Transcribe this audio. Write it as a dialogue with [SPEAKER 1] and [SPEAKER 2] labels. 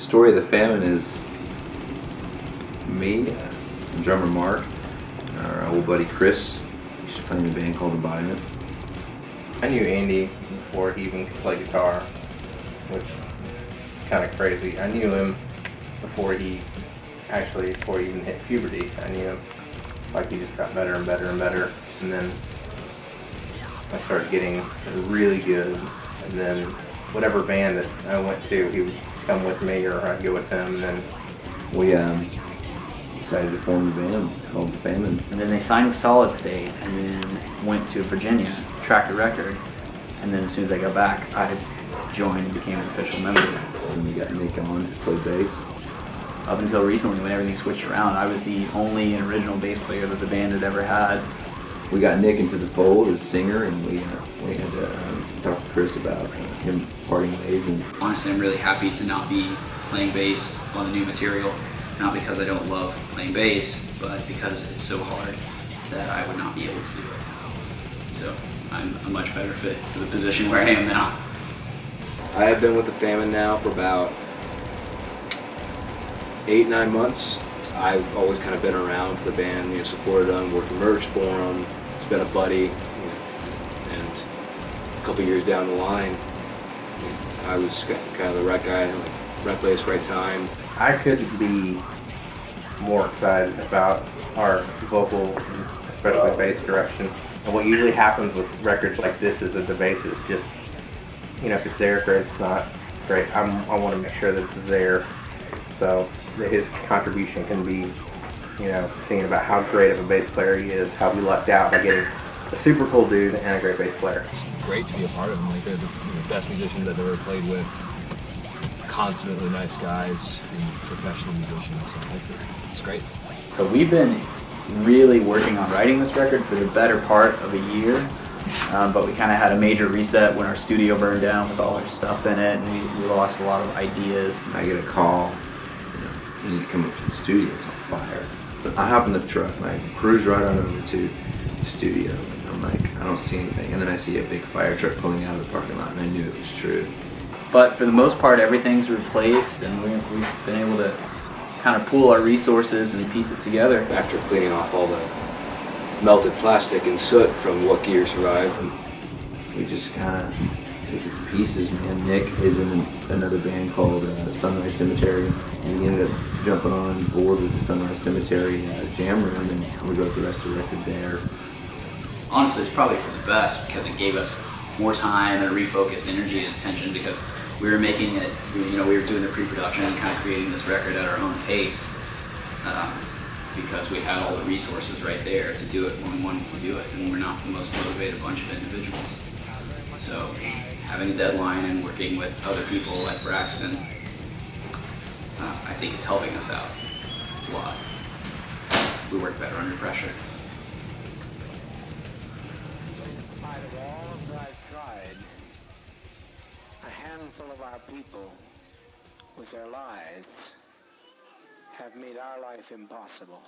[SPEAKER 1] Story of the Famine is me, drummer Mark, our old buddy Chris. He's playing in a band called Embodiment.
[SPEAKER 2] I knew Andy before he even could play guitar, which is kind of crazy. I knew him before he even hit puberty. I knew him. Like, he just got better and better and better, and then I started getting really good, and then whatever band that I went to, he would come with me or I'd go with him, and then
[SPEAKER 1] We decided to form a band called Famine.
[SPEAKER 3] And then they signed with Solid State and then went to Virginia, tracked the record, and then as soon as I got back, I joined and became an official member.
[SPEAKER 1] And we got Nick on to play bass.
[SPEAKER 3] Up until recently, when everything switched around, I was the only and original bass player that the band had ever had.
[SPEAKER 1] We got Nick into the fold as singer, and we had to talk to Chris about him parting ways. And
[SPEAKER 4] honestly, I'm really happy to not be playing bass on the new material. Not because I don't love playing bass, but because it's so hard that I would not be able to do it. So I'm a much better fit for the position where I am now.
[SPEAKER 5] I have been with the Famine now for about 8-9 months. I've always kind of been around for the band, supported them, worked the merch for them, just been a buddy, and a couple years down the line, I was kind of the right guy, right place, right time.
[SPEAKER 2] I couldn't be more excited about our vocal, especially bass direction. And what usually happens with records like this is that the bass is just, if it's there, great. If it's not, great. I want to make sure that it's there, so that his contribution can be, thinking about how great of a bass player he is, how we lucked out by getting a super cool dude and a great bass player.
[SPEAKER 6] It's great to be a part of them. Like, they're the best musicians I've ever played with. Consummately nice guys and professional musicians. So it's great.
[SPEAKER 3] So we've been really working on writing this record for the better part of a year, but we kind of had a major reset when our studio burned down with all our stuff in it, and we lost a lot of ideas.
[SPEAKER 1] I get a call, you need to come up to the studio, it's on fire. But I hop in the truck and I cruise right on over to the studio, and I'm like, I don't see anything. And then I see a big fire truck pulling out of the parking lot, and I knew it was true.
[SPEAKER 3] But for the most part, everything's replaced, and we've been able to kind of pool our resources and piece it together.
[SPEAKER 5] After cleaning off all the melted plastic and soot from what gear survived,
[SPEAKER 1] We just kind of took it to pieces, man. Nick is in another band called Sunrise Cemetery, and we ended up jumping on board with the Sunrise Cemetery jam room, and we wrote the rest of the record there.
[SPEAKER 4] Honestly, it's probably for the best because it gave us more time and refocused energy and attention, because we were making it, we were doing the pre-production and kind of creating this record at our own pace, because we had all the resources right there to do it when we wanted to do it, and we're not the most motivated bunch of individuals. So having a deadline and working with other people like Braxton, I think it's helping us out a lot. We work better under pressure.
[SPEAKER 7] Despite of all that I've tried, a handful of our people, with their lives, have made our life impossible.